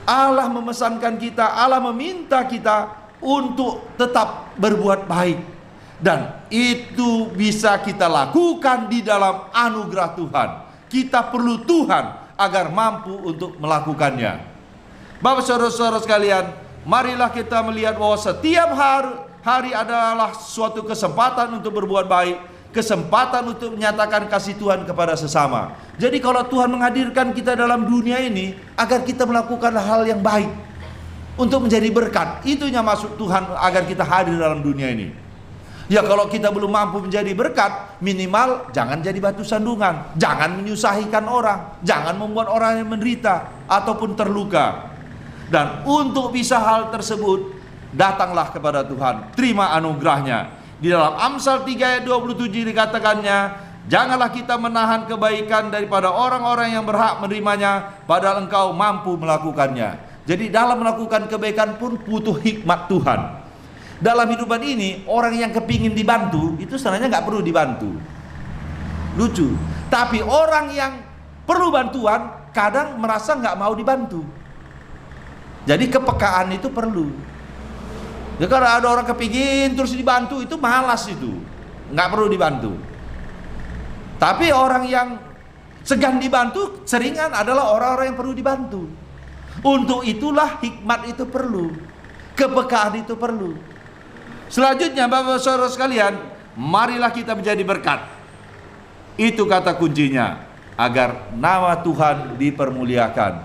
Allah memesankan kita, Allah meminta kita untuk tetap berbuat baik. Dan itu bisa kita lakukan di dalam anugerah Tuhan. Kita perlu Tuhan agar mampu untuk melakukannya. Bapak saudara-saudara sekalian, marilah kita melihat bahwa setiap hari adalah suatu kesempatan untuk berbuat baik, kesempatan untuk menyatakan kasih Tuhan kepada sesama. Jadi kalau Tuhan menghadirkan kita dalam dunia ini agar kita melakukan hal yang baik untuk menjadi berkat, itunya maksud Tuhan agar kita hadir dalam dunia ini. Ya kalau kita belum mampu menjadi berkat, minimal jangan jadi batu sandungan, jangan menyusahkan orang, jangan membuat orang yang menderita ataupun terluka. Dan untuk bisa hal tersebut, datanglah kepada Tuhan, terima anugerahnya. Di dalam Amsal 3 ayat 27 dikatakannya, janganlah kita menahan kebaikan daripada orang-orang yang berhak menerimanya, padahal engkau mampu melakukannya. Jadi dalam melakukan kebaikan pun butuh hikmat Tuhan. Dalam hidupan ini, orang yang kepingin dibantu itu sebenarnya nggak perlu dibantu. Lucu. Tapi orang yang perlu bantuan kadang merasa nggak mau dibantu. Jadi kepekaan itu perlu. Ya kalau ada orang kepingin terus dibantu itu malas, itu nggak perlu dibantu. Tapi orang yang segan dibantu seringan adalah orang-orang yang perlu dibantu. Untuk itulah hikmat itu perlu, kepekaan itu perlu. Selanjutnya Bapak saudara sekalian, marilah kita menjadi berkat. Itu kata kuncinya, agar nama Tuhan dipermuliakan.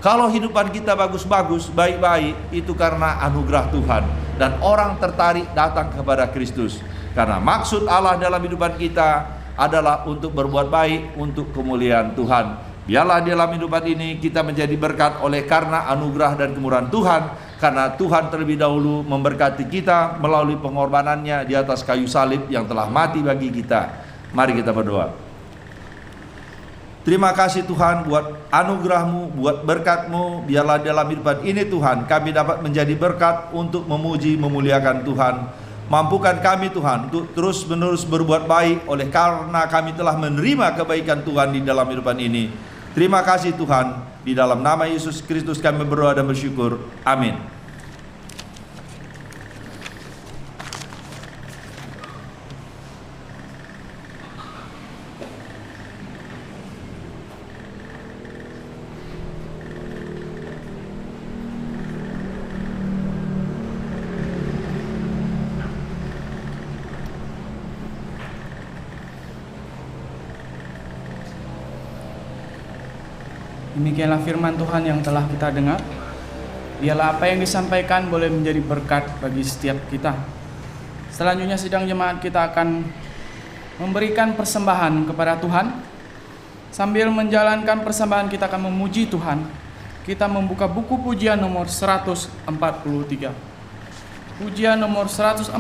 Kalau hidupan kita bagus-bagus, baik-baik, itu karena anugerah Tuhan. Dan orang tertarik datang kepada Kristus. Karena maksud Allah dalam hidupan kita adalah untuk berbuat baik, untuk kemuliaan Tuhan. Biarlah dalam hidupan ini kita menjadi berkat oleh karena anugerah dan kemurahan Tuhan. Karena Tuhan terlebih dahulu memberkati kita melalui pengorbanannya di atas kayu salib yang telah mati bagi kita. Mari kita berdoa. Terima kasih Tuhan buat anugerah-Mu, buat berkat-Mu. Biarlah dalam hidupan ini Tuhan kami dapat menjadi berkat untuk memuji, memuliakan Tuhan. Mampukan kami Tuhan untuk terus menerus berbuat baik oleh karena kami telah menerima kebaikan Tuhan di dalam hidupan ini. Terima kasih Tuhan. Di dalam nama Yesus Kristus kami berdoa dan bersyukur. Amin. Demikianlah firman Tuhan yang telah kita dengar. Biarlah apa yang disampaikan boleh menjadi berkat bagi setiap kita. Selanjutnya sidang jemaat kita akan memberikan persembahan kepada Tuhan. Sambil menjalankan persembahan kita akan memuji Tuhan. Kita membuka buku pujian nomor 143. Pujian nomor 143,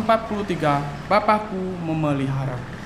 Bapakku memelihara.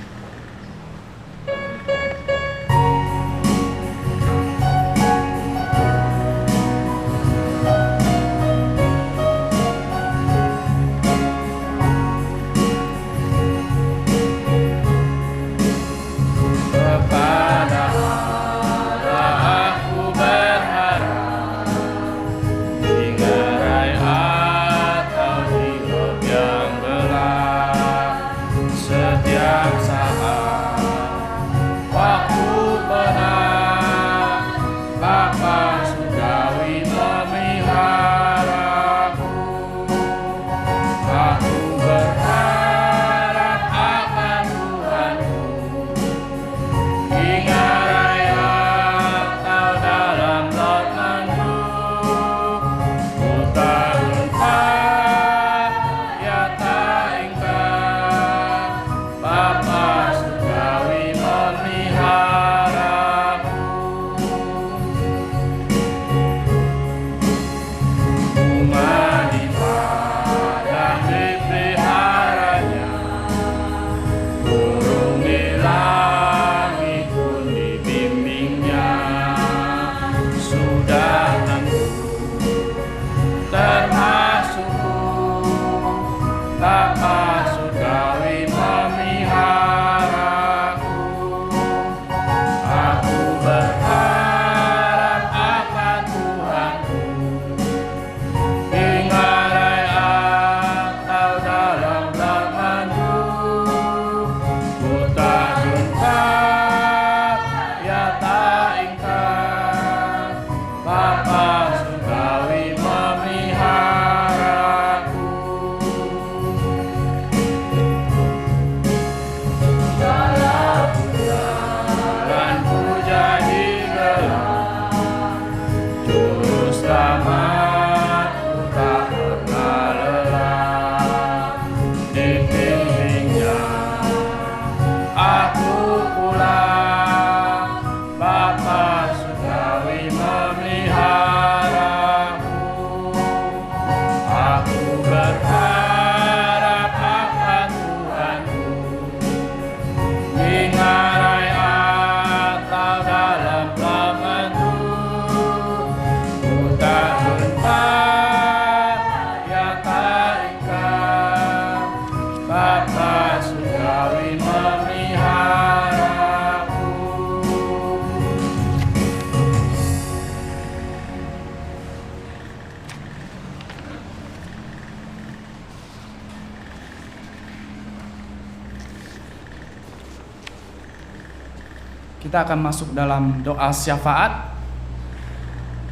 Kita akan masuk dalam doa syafaat.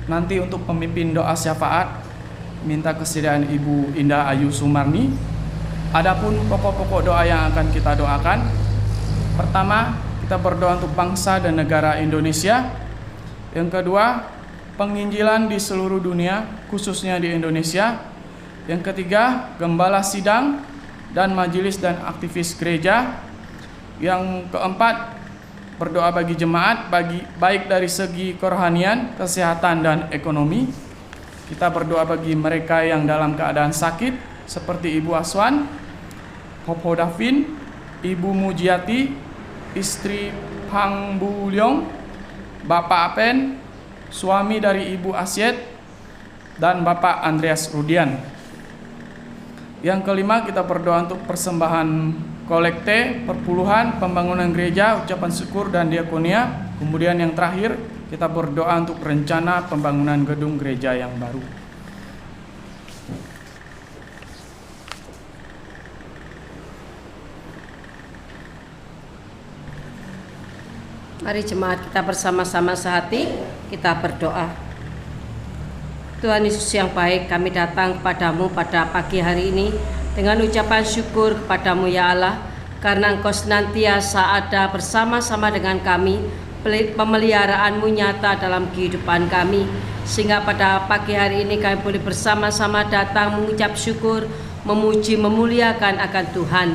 Nanti untuk pemimpin doa syafaat minta kesediaan Ibu Indah Ayu Sumarni. Adapun pokok-pokok doa yang akan kita doakan, pertama kita berdoa untuk bangsa dan negara Indonesia. Yang kedua, penginjilan di seluruh dunia, khususnya di Indonesia. Yang ketiga, gembala sidang dan majelis dan aktivis gereja. Yang keempat, berdoa bagi jemaat, baik dari segi kerohanian, kesehatan, dan ekonomi. Kita berdoa bagi mereka yang dalam keadaan sakit, seperti Ibu Aswan, Popo Davin, Ibu Mujiati, istri Pang Bulyong, Bapak Apen, suami dari Ibu Asyet, dan Bapak Andreas Rudian. Yang kelima, kita berdoa untuk persembahan kolekte, perpuluhan, pembangunan gereja, ucapan syukur, dan diakonia. Kemudian yang terakhir, kita berdoa untuk rencana pembangunan gedung gereja yang baru. Mari jemaat kita bersama-sama sehati, kita berdoa. Tuhan Yesus yang baik, kami datang kepadamu pada pagi hari ini dengan ucapan syukur kepadamu ya Allah, karena Engkau senantiasa ada bersama-sama dengan kami, pemeliharaanmu nyata dalam kehidupan kami, sehingga pada pagi hari ini kami boleh bersama-sama datang mengucap syukur, memuji, memuliakan akan Tuhan.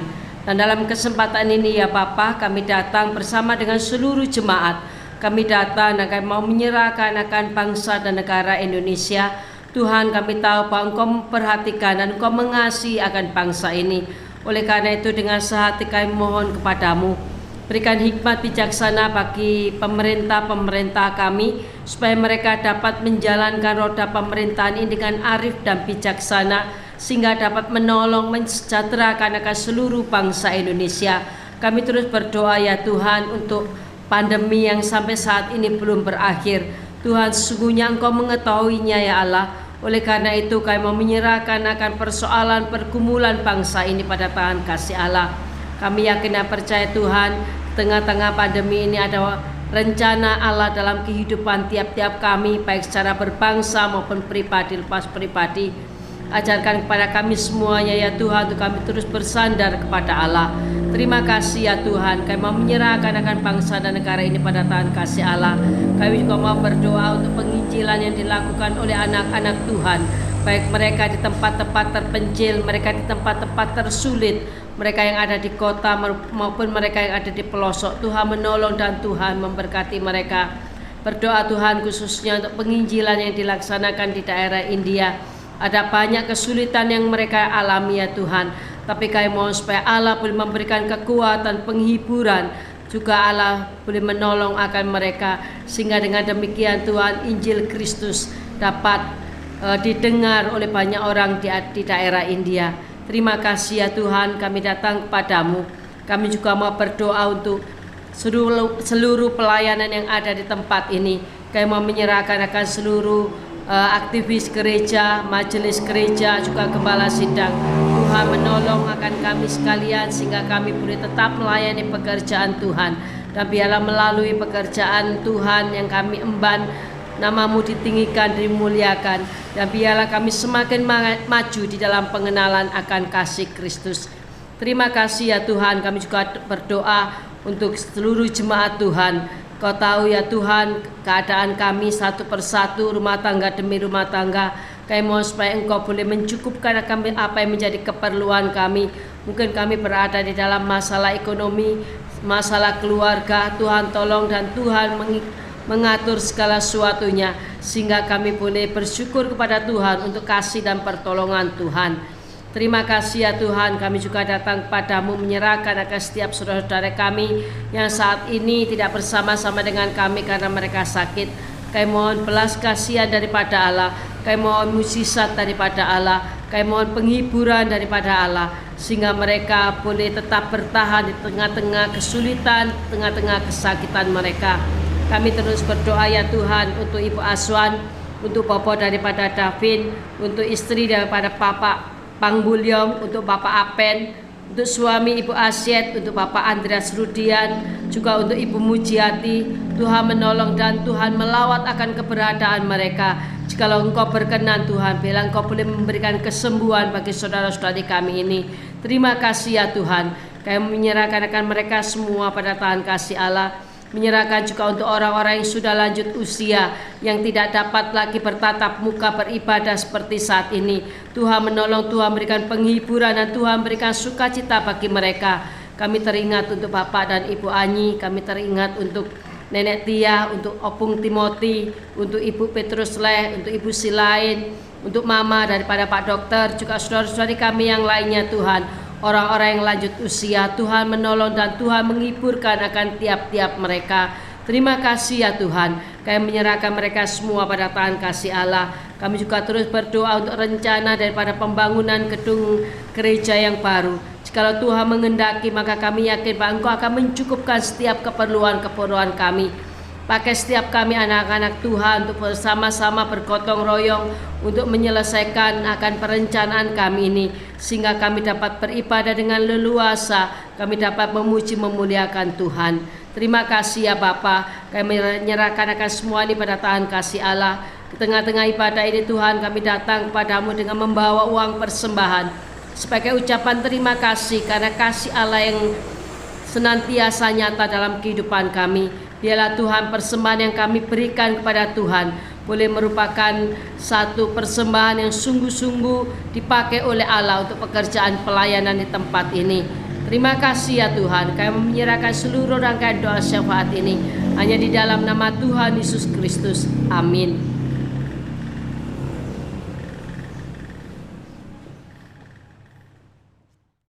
Dan dalam kesempatan ini ya Bapa, kami datang bersama dengan seluruh jemaat. Kami datang dan kami mau menyerahkan akan bangsa dan negara Indonesia. Tuhan, kami tahu bahwa Engkau memperhatikan dan Engkau mengasihi akan bangsa ini. Oleh karena itu dengan sehati kami mohon kepadamu, berikan hikmat bijaksana bagi pemerintah kami, supaya mereka dapat menjalankan roda pemerintahan ini dengan arif dan bijaksana, sehingga dapat menolong mensejahterakan akan seluruh bangsa Indonesia. Kami terus berdoa ya Tuhan untuk pandemi yang sampai saat ini belum berakhir. Tuhan, sesungguhnya Engkau mengetahuinya ya Allah. Oleh karena itu kami mau menyerahkan akan persoalan pergumulan bangsa ini pada tangan kasih Allah. Kami yakin dan percaya Tuhan, tengah-tengah pandemi ini ada rencana Allah dalam kehidupan tiap-tiap kami, baik secara berbangsa maupun pribadi lepas pribadi. Ajarkan kepada kami semuanya ya Tuhan, untuk kami terus bersandar kepada Allah. Terima kasih ya Tuhan, kami mau menyerahkan akan bangsa dan negara ini pada tangan kasih Allah. Kami juga mau berdoa untuk penginjilan yang dilakukan oleh anak-anak Tuhan, baik mereka di tempat-tempat terpencil, mereka di tempat-tempat tersulit, mereka yang ada di kota maupun mereka yang ada di pelosok. Tuhan menolong dan Tuhan memberkati mereka. Berdoa Tuhan khususnya untuk penginjilan yang dilaksanakan di daerah India. Ada banyak kesulitan yang mereka alami ya Tuhan, tapi kami mohon supaya Allah boleh memberikan kekuatan, penghiburan, juga Allah boleh menolong akan mereka, sehingga dengan demikian Tuhan, Injil Kristus dapat didengar oleh banyak orang di daerah India. Terima kasih ya Tuhan, kami datang kepadamu. Kami juga mau berdoa untuk seluruh pelayanan yang ada di tempat ini. Kami mau menyerahkan akan seluruh aktivis gereja, majelis gereja, juga gembala sidang. Tuhan menolong akan kami sekalian, sehingga kami boleh tetap melayani pekerjaan Tuhan. Dan biarlah melalui pekerjaan Tuhan yang kami emban, nama-Mu ditinggikan, dimuliakan. Dan biarlah kami semakin maju di dalam pengenalan akan kasih Kristus. Terima kasih ya Tuhan, kami juga berdoa untuk seluruh jemaat Tuhan. Kau tahu ya Tuhan keadaan kami satu persatu, rumah tangga demi rumah tangga. Kami mohon supaya Engkau boleh mencukupkan kami apa yang menjadi keperluan kami. Mungkin kami berada di dalam masalah ekonomi, masalah keluarga. Tuhan tolong dan Tuhan mengatur segala sesuatunya, sehingga kami boleh bersyukur kepada Tuhan untuk kasih dan pertolongan Tuhan. Terima kasih ya Tuhan, kami juga datang kepadamu menyerahkan akan setiap saudara-saudara kami yang saat ini tidak bersama-sama dengan kami karena mereka sakit. Kami mohon belas kasihan daripada Allah, kami mohon mukjizat daripada Allah, kami mohon penghiburan daripada Allah, sehingga mereka boleh tetap bertahan di tengah-tengah kesulitan, tengah-tengah kesakitan mereka. Kami terus berdoa ya Tuhan untuk Ibu Aswan, untuk Bapak daripada Davin, untuk istri daripada Bapak Pangbulyom, untuk Bapak Apen, untuk suami Ibu Asyet, untuk Bapak Andreas Rudian, juga untuk Ibu Mujiati. Tuhan menolong dan Tuhan melawat akan keberadaan mereka. Jikalau Engkau berkenan Tuhan, biarlah Engkau boleh memberikan kesembuhan bagi saudara-saudari kami ini. Terima kasih ya Tuhan, kami menyerahkan akan mereka semua pada tangan kasih Allah. Menyerahkan juga untuk orang-orang yang sudah lanjut usia, yang tidak dapat lagi bertatap muka beribadah seperti saat ini. Tuhan menolong, Tuhan berikan penghiburan, dan Tuhan berikan sukacita bagi mereka. Kami teringat untuk Bapak dan Ibu Anyi, kami teringat untuk Nenek Tia, untuk Opung Timothy, untuk Ibu Petrus Leh, untuk Ibu Silain, untuk Mama daripada Pak Dokter, juga saudara-saudari kami yang lainnya Tuhan. Orang-orang yang lanjut usia, Tuhan menolong dan Tuhan menghiburkan akan tiap-tiap mereka. Terima kasih ya Tuhan, kami menyerahkan mereka semua pada tangan kasih Allah. Kami juga terus berdoa untuk rencana daripada pembangunan gedung gereja yang baru. Jikalau Tuhan mengendaki, maka kami yakin bahwa Engkau akan mencukupkan setiap keperluan kami. Pakai setiap kami anak-anak Tuhan untuk bersama-sama bergotong royong untuk menyelesaikan akan perencanaan kami ini, sehingga kami dapat beribadah dengan leluasa, kami dapat memuji memuliakan Tuhan. Terima kasih ya Bapa, kami menyerahkan akan semua ini pada tangan kasih Allah. Di tengah-tengah ibadah ini Tuhan, kami datang kepadamu dengan membawa uang persembahan sebagai ucapan terima kasih karena kasih Allah yang senantiasa nyata dalam kehidupan kami. Biarlah Tuhan persembahan yang kami berikan kepada Tuhan boleh merupakan satu persembahan yang sungguh-sungguh dipakai oleh Allah untuk pekerjaan pelayanan di tempat ini. Terima kasih ya Tuhan, kami menyerahkan seluruh rangkaian doa syafaat ini hanya di dalam nama Tuhan Yesus Kristus. Amin.